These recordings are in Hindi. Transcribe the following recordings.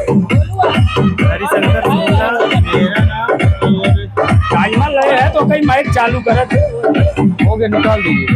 हरिशंकर मेरा नाम और टाइमर लगे है तो कहीं माइक चालू करे थे हो गया, निकाल दीजिए।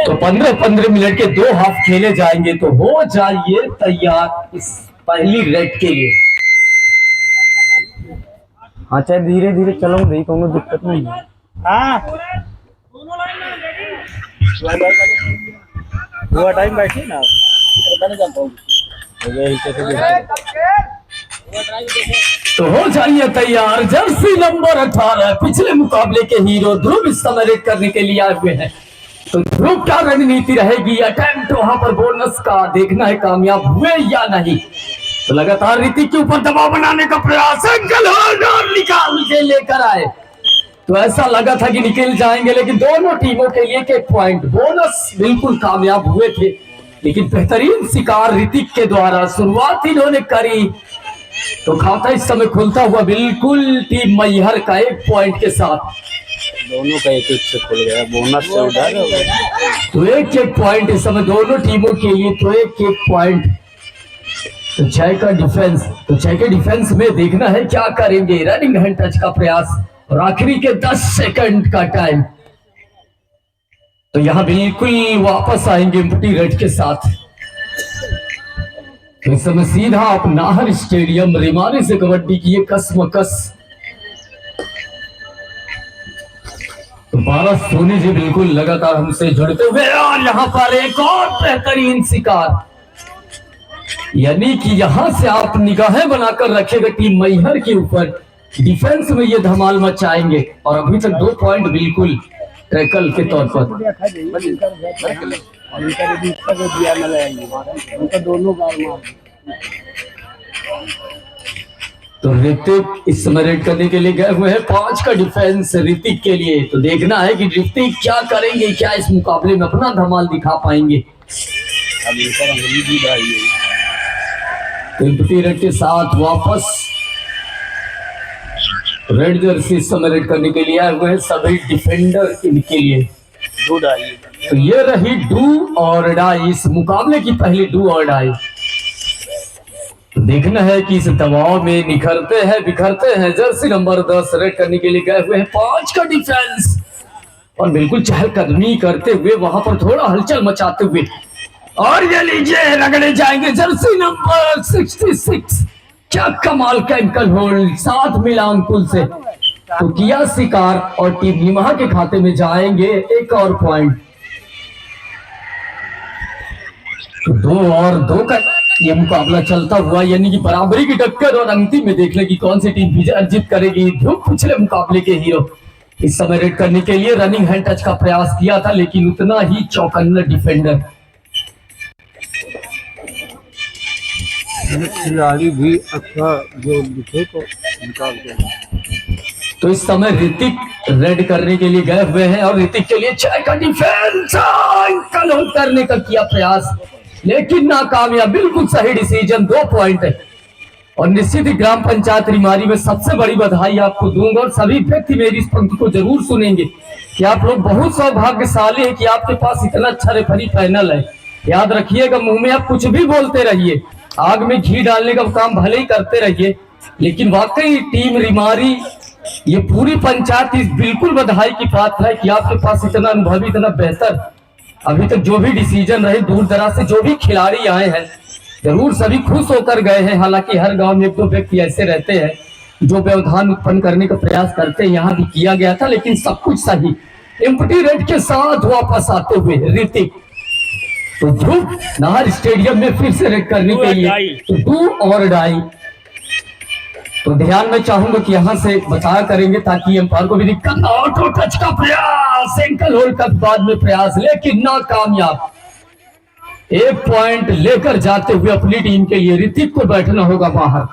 तो 15-15 मिनट के 2 हाफ खेले जाएंगे। तो हो जाइए तैयार इस पहली रेड के लिए। हाँ चाहे धीरे धीरे चलो, नहीं कोनो दिक्कत नहीं है। हाँ वो टाइम बैठिए ना, मैं जानता हूँ। तो हो जाइए तैयार। जर्सी नंबर 18 पिछले मुकाबले के हीरो ध्रुव इस समय रेड करने के लिए आए हुए हैं। तो ध्रुव क्या रणनीति रहेगी, अटेम्प्ट वहां पर बोनस का देखना है कामयाब हुए या नहीं। तो लगातार ऋतिक के ऊपर दबाव बनाने का प्रयास, एंगल होल्ड और निकाल के लेकर आए। तो ऐसा लगा था कि निकल जाएंगे, लेकिन दोनों टीमों के लिए एक पॉइंट बोनस बिल्कुल कामयाब हुए थे। लेकिन बेहतरीन शिकार ऋतिक के द्वारा शुरुआत इन्होंने करी। तो खाता इस समय खुलता हुआ बिल्कुल टीम मैहर का 1 पॉइंट के साथ। दोनों का एक से खुल गया, बोनस से उधर हो गया। तो 1-1 पॉइंट इस समय दोनों टीमों के लिए। तो 1-1 पॉइंट। तो 6 का डिफेंस, तो 6 के डिफेंस में देखना है क्या करेंगे। रनिंग हैंड टच का प्रयास और आखिरी के 10 सेकंड का टाइम। तो यहां बिल्कुल वापस आएंगे एम्प्टी रेड के साथ। तो इस समय सीधा आप नाहर स्टेडियम रिमानी से कबड्डी की ये कसमकस। तो 12 सोनी जी बिल्कुल लगातार हमसे जुड़ते हुए और यहां पर एक और बेहतरीन शिकार। यानी कि यहां से आप निगाहें बनाकर रखेगा टीम मैहर के ऊपर। डिफेंस में ये धमाल मचाएंगे और अभी तक 2 पॉइंट बिल्कुल टैकल के तौर पर। तो ऋतिक इस समय रेड करने के लिए गए हुए हैं। 5 का डिफेंस ऋतिक के लिए। तो देखना है कि ऋतिक क्या करेंगे, क्या इस मुकाबले में अपना धमाल दिखा पाएंगे। एम्प्टी रेड के साथ वापस रेड जर्सी इस समय रेड करने के लिए आए हुए हैं सभी डिफेंडर इनके लिए। तो ये रही डू और डाई, इस मुकाबले की पहली डू और डाई। तो देखना है कि इस दबाव में निखरते हैं बिखरते हैं। जर्सी नंबर 10 रेड करने के लिए गए हुए हैं। 5 का डिफेंस और बिल्कुल चहलकदमी करते हुए वहां पर थोड़ा हलचल मचाते हुए। और ये लीजिए रगड़े जाएंगे जर्सी नंबर 66। क्या कमाल का एंकल होल्ड, साथ मिला अंकुल से। तो किया शिकार और टीम निमहा के खाते में जाएंगे 1 और पॉइंट। तो 2 और 2 का ये मुकाबला चलता हुआ, यानी कि बराबरी की टक्कर और अंतिम में देख ले कि कौन सी टीम विजय अर्जित करेगी। ध्रुव पिछले मुकाबले के हीरो इस समय रेड करने के लिए रनिंग हैंड टच का प्रयास किया था, लेकिन उतना ही चौकन्ना डिफेंडर। खिलाड़ी भी अच्छा जो दिखे तो निकाल के। तो इस समय ऋतिक रेड करने के लिए गए हुए हैं और ऋतिक के लिए 6 का डिफेंस करने का किया प्रयास, लेकिन नाकामयाब। बिल्कुल सही डिसीजन, 2 पॉइंट है। और निश्चित ही ग्राम पंचायत रिमारी में सबसे बड़ी बधाई आपको दूंगा और सभी व्यक्ति मेरी इस पंक्ति को जरूर सुनेंगे कि आप लोग बहुत सौभाग्यशाली है कि आपके पास इतना अच्छा रेफरी पैनल है। याद रखिएगा, मुंह में आप कुछ भी बोलते रहिए, आग में घी डालने का काम भले ही करते रहिए, लेकिन वाकई टीम रिमारी ये पूरी पंचायत इस बिल्कुल बधाई की पात्र है कि आपके पास इतना अनुभवी, इतना बेहतर अभी तक जो भी डिसीजन रहे, दूर दराज से जो भी खिलाड़ी आए हैं जरूर सभी खुश होकर गए हैं। हालांकि हर गांव में 1-2 व्यक्ति ऐसे रहते हैं जो व्यवधान उत्पन्न करने का प्रयास करते हैं, यहाँ भी किया गया था, लेकिन सब कुछ सही। एम्प्टी रेड के साथ वापस आते हुए ऋतिक। तो ध्रुव नाहर स्टेडियम में फिर से रेड करने के लिए तो डू और डाई। तो ध्यान में चाहूंगा कि यहां से बताया करेंगे ताकि एम्पायर को भी दिक्कत ना। ऑटो टच का प्रयास, एंकल होल्ड का बाद में प्रयास, लेकिन नाकामयाब। 1 पॉइंट लेकर जाते हुए अपनी टीम के लिए ऋतिक को बैठना होगा बाहर।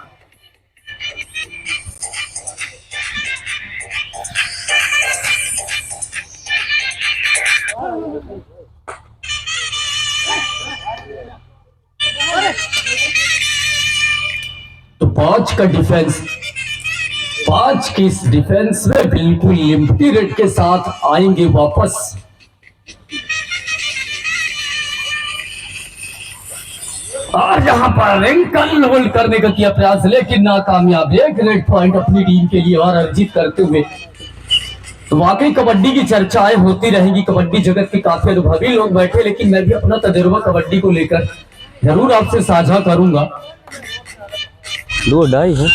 तो 5 का डिफेंस, 5 की इस डिफेंस में बिल्कुल एम्प्टी रेड के साथ आएंगे वापस। और यहाँ पर एंकल होल्ड करने का किया प्रयास लेकिन नाकामयाब। एक रेड पॉइंट अपनी टीम के लिए और अर्जित करते हुए। तो वाकई कबड्डी की चर्चाएं होती रहेंगी, कबड्डी जगत के काफी अनुभवी लोग बैठे, लेकिन मैं भी अपना तजुर्बा कबड्डी को लेकर जरूर आपसे साझा करूंगा। 2-2.5 है।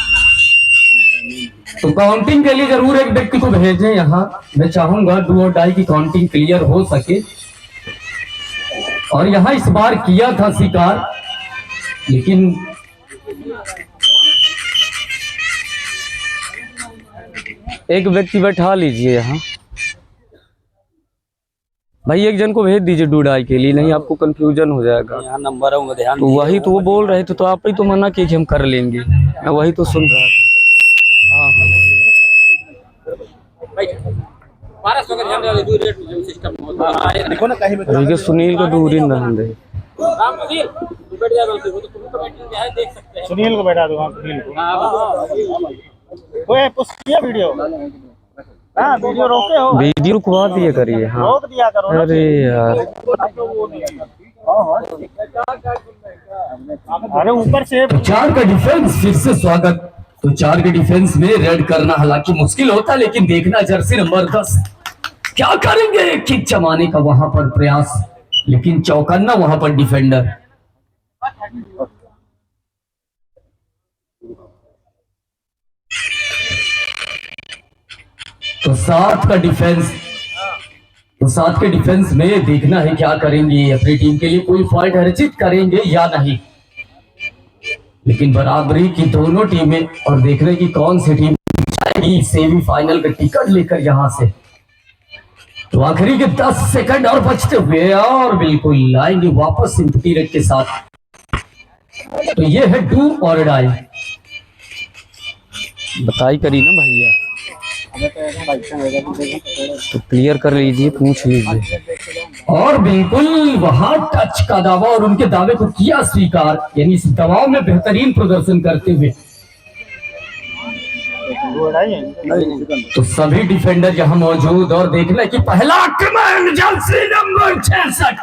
तो काउंटिंग के लिए जरूर एक व्यक्ति को भेजें यहाँ। मैं चाहूंगा 2-2.5 की काउंटिंग क्लियर हो सके। और यहाँ इस बार किया था शिकार, लेकिन एक व्यक्ति बैठा लीजिए यहाँ भाई, एक जन को भेज दीजिए 2-2.5 के लिए, नहीं आपको कंफ्यूजन हो जाएगा। यहाँ नंबर है, ध्यान तो वही तो वो बोल रहे थे, तो आप ही तो मना किए कि हम कर लेंगे। मैं वही तो सुन रहा था। हाँ हाँ देखो ना कहीं अभी सुनील को दूर ही रहने दे। सुनील को बैठा दो। हाँ सुनील को वीडियो। हाँ वीडियो रोके हो, वीडियो रुकवा दिए करिए। हाँ रोक दिया करो। अरे यार, अरे ऊपर से 4 का डिफेंस फिर से स्वागत। तो 4 के डिफेंस में रेड करना हालांकि मुश्किल होता, लेकिन देखना जर्सी नंबर 10 क्या करेंगे। किक जमाने का वहां पर प्रयास, लेकिन चौकन्ना वहां पर डिफेंडर। तो 7 का डिफेंस, तो 7 के डिफेंस में देखना है क्या करेंगे, अपनी टीम के लिए कोई पॉइंट अर्जित करेंगे या नहीं। लेकिन बराबरी की दोनों टीमें, और देखने की कौन सी टीम जाएगी सेमीफाइनल का टिकट लेकर यहां से। तो आखिरी के 10 सेकंड और बचते हुए, और बिल्कुल आएंगे वापस सिंपटी रेट के साथ। तो ये है डू और डाई। बताई करी ना भैया, तो क्लियर कर लीजिए, पूछ लीजिए। और बिल्कुल वहां टच का दावा, और उनके दावे को किया स्वीकार, यानी इस दबाव में बेहतरीन प्रदर्शन करते हुए। तो सभी डिफेंडर यहां मौजूद, और देखना कि पहला आक्रमण जर्सी नंबर 66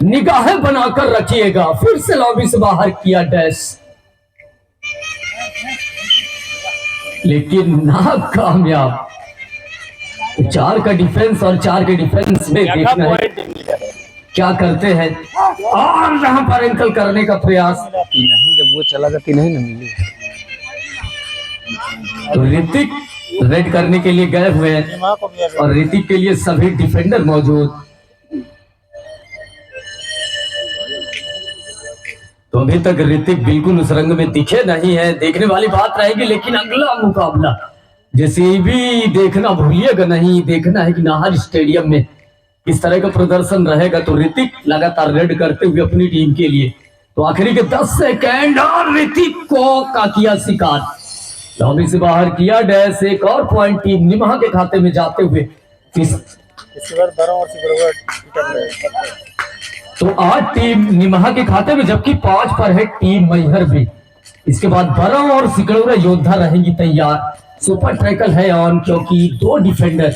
निगाहें बनाकर रखिएगा। फिर से लॉबी से बाहर किया डैश, लेकिन नाकामयाब। 4 का डिफेंस, और 4 के डिफेंस में देखना है क्या करते हैं। और यहां पर एंकल करने का प्रयास, नहीं जब वो चला जाती नहीं ना मिली। तो ऋतिक रेड करने के लिए गए हुए हैं, और ऋतिक के लिए सभी डिफेंडर मौजूद। तो अभी तक ऋतिक बिल्कुल उस रंग में दिखे नहीं है, देखने वाली बात रहेगी। लेकिन अगला मुकाबला जैसे भी देखना भूलिएगा नहीं, देखना है कि नाहर स्टेडियम में किस तरह का प्रदर्शन रहेगा। तो ऋतिक लगातार रेड करते हुए अपनी टीम के लिए। तो आखिरी के 10 सेकंड, और ऋतिक को का किया शिकार, लॉबी से बाहर किया डैश। एक और पॉइंट टीम निमहा के खाते में जाते हुए। तो 8 टीम निमहा के खाते में, जबकि 5 पर है टीम मैहर भी। इसके बाद बरम और सिकड़ौरा योद्धा रहेंगी तैयार। सुपर ट्रैकल है ऑन, क्योंकि 2 डिफेंडर,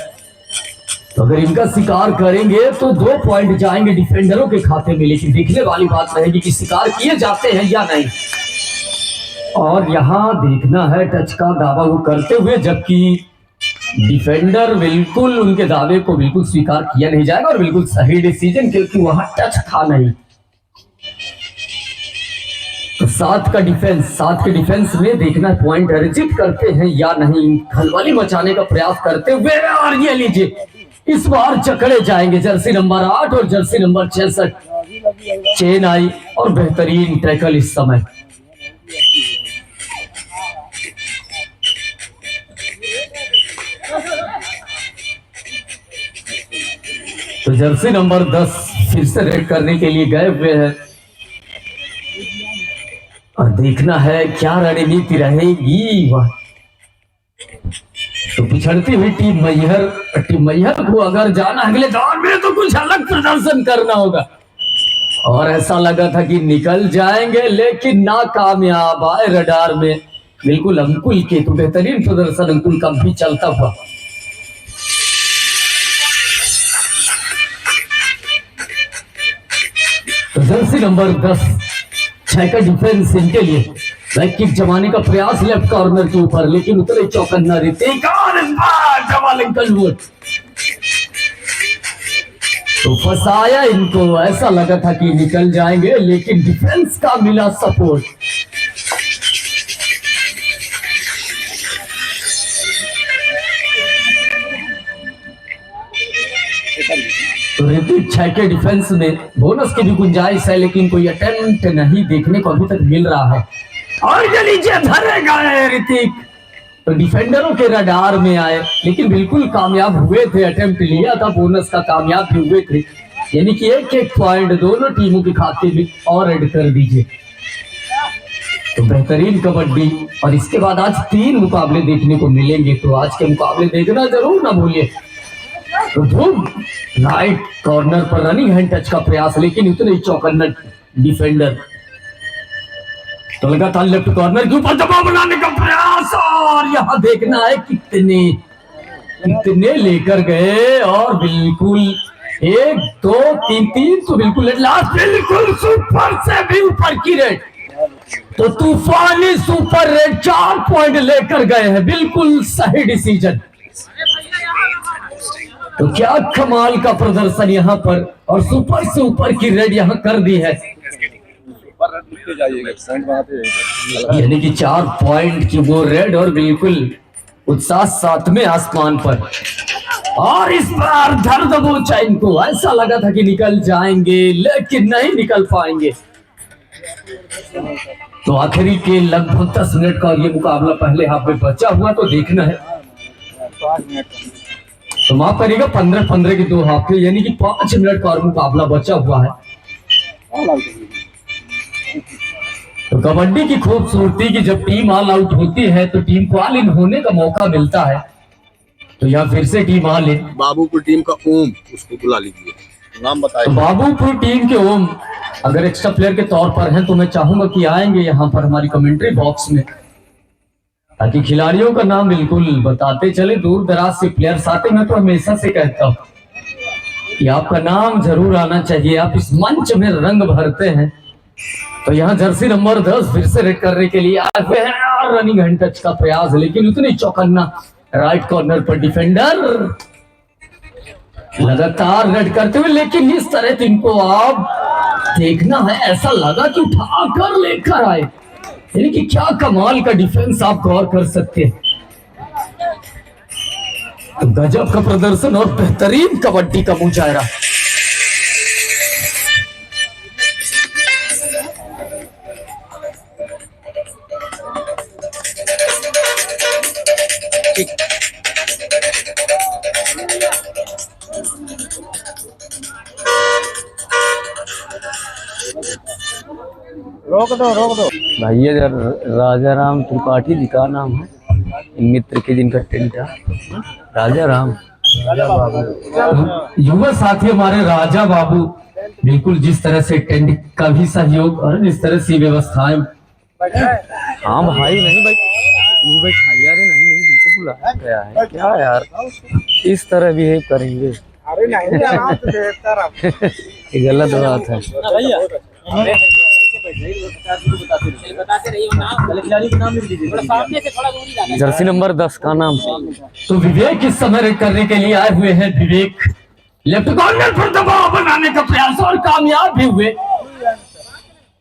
तो अगर इनका शिकार करेंगे तो 2 पॉइंट जाएंगे डिफेंडरों के खाते में। लेकिन देखने वाली बात रहेगी कि शिकार किए जाते हैं या नहीं। और यहाँ देखना है टच का दावा वो करते हुए, जबकि डिफेंडर बिल्कुल उनके दावे को बिल्कुल स्वीकार किया नहीं जाएगा, और बिल्कुल सही डिसीजन, क्योंकि वहां टच था नहीं। तो 7 का डिफेंस, 7 के डिफेंस में देखना पॉइंट अर्जित करते हैं या नहीं, खलबली मचाने का प्रयास करते हुए। और ये लीजिए, इस बार चकड़े जाएंगे जर्सी नंबर 8 और जर्सी नंबर 66। चेन आई, और बेहतरीन टैकल इस समय। तो जर्सी नंबर 10 फिर से रेड करने के लिए गए हुए हैं, और देखना है क्या रणनीति रहेगी। वह तो पिछड़ती हुई टीम मैहर को अगर जाना अगले दौर में, तो कुछ अलग प्रदर्शन करना होगा। और ऐसा लगा था कि निकल जाएंगे, लेकिन नाकामयाब आए रडार में। बिल्कुल अंकुल के, तो बेहतरीन प्रदर्शन अंकुल का भी चलता हुआ। तो जर्सी नंबर 10 6 का डिफेंस इनके लिए। बैक किक जमाने का प्रयास लेफ्ट कॉर्नर के ऊपर, लेकिन उतरे चौकन्ना ऋतिक और इस बार जमाल अंकलवुड तो फंसाया इनको। ऐसा लगा था कि निकल जाएंगे, लेकिन डिफेंस का मिला सपोर्ट। तो ऋतिक 6 के डिफेंस में बोनस की भी गुंजाइश है, लेकिन कोई अटेम्प्ट नहीं देखने को अभी तक मिल रहा है। और ये नीचे धरे गए ऋतिक, तो डिफेंडरों के रडार में आए, लेकिन बिल्कुल कामयाब हुए थे। अटेम्प्ट लिया था बोनस का, कामयाब भी हुए थे। यानी कि एक पॉइंट दोनों टीमों के खाते में और ऐड कर दीजिए। तो बेहतरीन कबड्डी, और इसके बाद आज 3 मुकाबले देखने को मिलेंगे, तो आज के मुकाबले देखना जरूर ना भूलिए। तो धूम राइट कॉर्नर पर रनिंग हैंड टच का प्रयास, लेकिन इतने चौकन्ना डिफेंडर। तो लगातार लेफ्ट कॉर्नर के ऊपर दबाव बनाने का प्रयास, और यहां देखना है कितने लेकर गए, और बिल्कुल 1 2 3 3 तो बिल्कुल लास्ट बिल्कुल सुपर से भी ऊपर की रेड। तो तूफानी सुपर रेड 4 पॉइंट लेकर गए हैं, बिल्कुल सही डिसीजन। तो क्या कमाल का प्रदर्शन यहाँ पर, और सुपर से ऊपर की रेड यहाँ कर दी है। यानी कि 4 पॉइंट की वो रेड, और बिल्कुल उत्साह 7वें आसमान पर। और इस बार धर दबोचा इनको, ऐसा लगा था कि निकल जाएंगे, लेकिन नहीं निकल पाएंगे। तो आखिरी के लगभग 10 मिनट का ये मुकाबला पहले हाफ में बचा हुआ, तो देखना है। तो माफ करिएगा 15-15 के 2 हाफ के, यानी कि 5 मिनट का और मुकाबला बचा हुआ है। तो कबड्डी की खूबसूरती की जब टीम ऑल आउट होती है तो टीम को ऑल इन होने का मौका मिलता है। तो यहाँ फिर से team all in. Babupur team का ओम, उसको बुला लीजिए, नाम बताइए। तो बाबूपुर टीम के ओम अगर एक्स्ट्रा प्लेयर के तौर पर हैं, तो मैं चाहूंगा कि आएंगे यहाँ पर हमारी कमेंट्री बॉक्स में, ताकि खिलाड़ियों का नाम बिल्कुल बताते चले। दूर दराज से प्लेयर्स आते, मैं तो हमेशा से कहता हूँ कि आपका नाम जरूर आना चाहिए, आप इस मंच में रंग भरते हैं। तो यहाँ जर्सी नंबर 10 फिर से रेड करने के लिए आए हुए हैं, और रनिंग हैंड टच का प्रयास, लेकिन उतनी चौकन्ना राइट कॉर्नर पर डिफेंडर लगातार रेड करते हुए। लेकिन इस तरह इनको आप देखना है, ऐसा लगा कि उठाकर लेकर आए, यानी कि क्या कमाल का डिफेंस आप गौर कर सकते हैं। तो गजब का प्रदर्शन और बेहतरीन कबड्डी का मुजाहरा। रोक दो भैया राजा राम त्रिपाठी जी का नाम है, इन मित्र के जिनका टेंट है राजा राम। युवा साथी हमारे राजा बाबू, बिल्कुल जिस तरह से टेंट का भी सहयोग और जिस तरह से व्यवस्थाएं। हाँ भाई, नहीं भाई, नहीं भाई भैया, अरे नहीं नहीं, बिल्कुल बुलाया गया है क्या यार, इस तरह बिहेव करेंगे? अरे नहीं ये गलत बात है। जर्सी नंबर 10 का नाम। तो विवेक इस समय रेड करने के लिए आए हुए हैं। विवेक लेफ्ट कॉर्नर पर दबाव बनाने का प्रयास, और कामयाब भी हुए।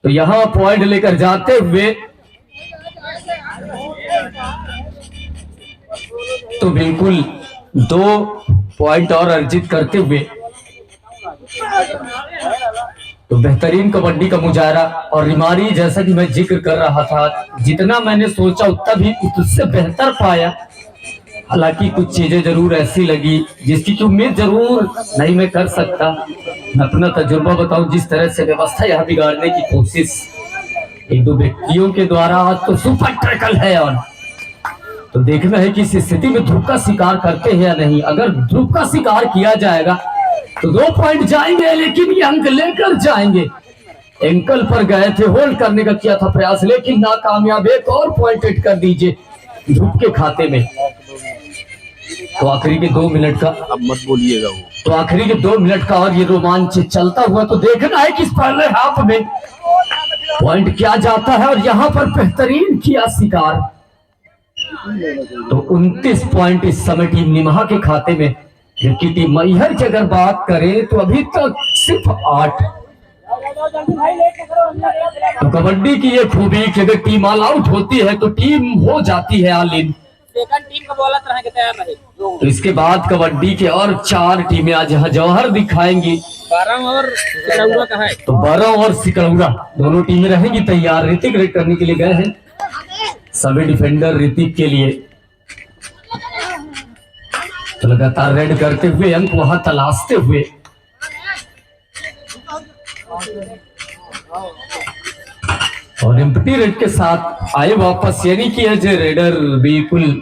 तो यहाँ पॉइंट लेकर जाते हुए तो बिल्कुल 2 पॉइंट और अर्जित करते हुए, तो बेहतरीन कबड्डी का मुजाहरा। और रिमारी, जैसा कि मैं जिक्र कर रहा था, जितना मैंने सोचा उतना भी उससे बेहतर पाया। हालांकि कुछ चीजें जरूर ऐसी लगी जिसकी की उम्मीद जरूर नहीं मैं कर सकता। मैं अपना तजुर्बा बताऊं, जिस तरह से व्यवस्था यहाँ बिगाड़ने की कोशिश 1-2 व्यक्तियों के द्वारा, आज तो सुपर टैकल है। और तो देखना है कि इस स्थिति में ध्रुव का शिकार करते हैं या नहीं। अगर ध्रुव का शिकार किया जाएगा तो 2 पॉइंट जाएंगे, लेकिन ये अंक लेकर जाएंगे। एंकल पर गए थे, होल्ड करने का किया था प्रयास, लेकिन नाकामयाब। 1 और पॉइंट ऐड कर दीजिए ध्रुव के खाते में। तो आखिरी के 2 मिनट का, अब मत बोलिएगा वो। तो आखिरी के 2 मिनट का और ये रोमांच चलता हुआ। तो देखना है कि इस पहले हाफ में पॉइंट किया जाता है और यहाँ पर बेहतरीन किया शिकार। तो 29 पॉइंट इस समय टीम निमहा के खाते में, जबकि टीम मैहर की अगर बात करें तो अभी तक सिर्फ 8। तो कबड्डी की ये खूबी कि अगर टीम ऑल आउट होती है तो टीम हो जाती है ऑल इन। सेकंड टीम का बॉलर तरह के तैयार रहे। तो इसके बाद कबड्डी के और 4 टीमें आज यहाँ जौहर दिखाएंगी। 12 और सिकरौरा का है। तो 12 और सिकरौरा दोनों टीमें रहेंगी तैयार। ऋतिक रेड करने के लिए गए हैं, सभी डिफेंडर ऋतिक के लिए। तो लगातार रेड करते हुए, अंक वहां तलाशते हुए। और एम्प्टी रेड के साथ आए वापस, यानी कि अजय रेडर बिल्कुल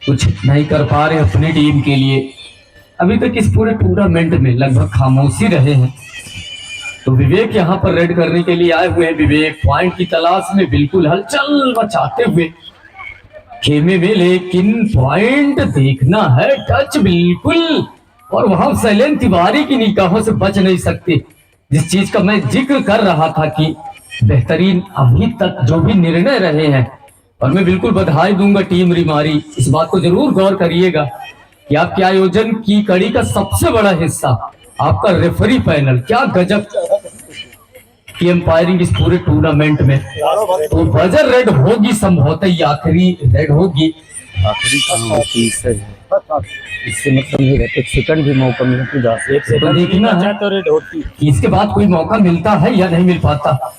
कुछ नहीं कर पा रहे अपनी टीम के लिए। अभी तक इस पूरे टूर्नामेंट में लगभग खामोशी रहे हैं। तो विवेक यहाँ पर रेड करने के लिए आए हुए हैं। विवेक पॉइंट की तलाश में बिल्कुल हलचल मचाते हुए खेमे में, लेकिन पॉइंट देखना है, टच बिल्कुल। और वहां शैलेन तिवारी की निगाहों से बच नहीं सकते। जिस चीज का मैं जिक्र कर रहा था कि बेहतरीन अभी तक जो भी निर्णय रहे हैं, और मैं बिल्कुल बधाई दूंगा टीम रिमारी। इस बात को जरूर गौर करिएगा कि आपके आयोजन की कड़ी का सबसे बड़ा हिस्सा आपका रेफरी पैनल, क्या गजब की एम्पायरिंग इस पूरे टूर्नामेंट में। तो बजर रेड होगी, संभवतः ये आखिरी रेड होगी। आखिरी काम होती है, इससे मतलब नहीं रहता, सेकंड भी मौका मिले तो जा सकते। तो देखना है तो रेड होती कि इसके बाद कोई मौका मिलता है या नहीं मिल पाता।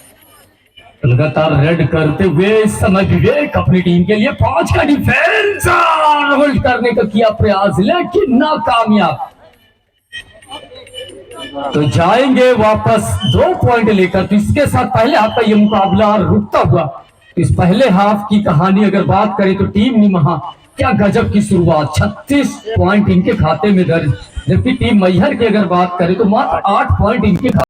लगातार रेड करते हुए इस समय विवेक अपनी टीम के लिए 5 का डिफेंस होल्ड करने का किया प्रयास, लेकिन नाकामयाब। तो जाएंगे वापस 2 पॉइंट लेकर। तो इसके साथ पहले हाफ का ये मुकाबला रुकता हुआ। इस पहले हाफ की कहानी अगर बात करें तो टीम निमहा क्या गजब की शुरुआत, 36 पॉइंट इनके खाते में दर्ज, जबकि टीम मैहर की अगर बात करें तो मात्र 8 पॉइंट इनके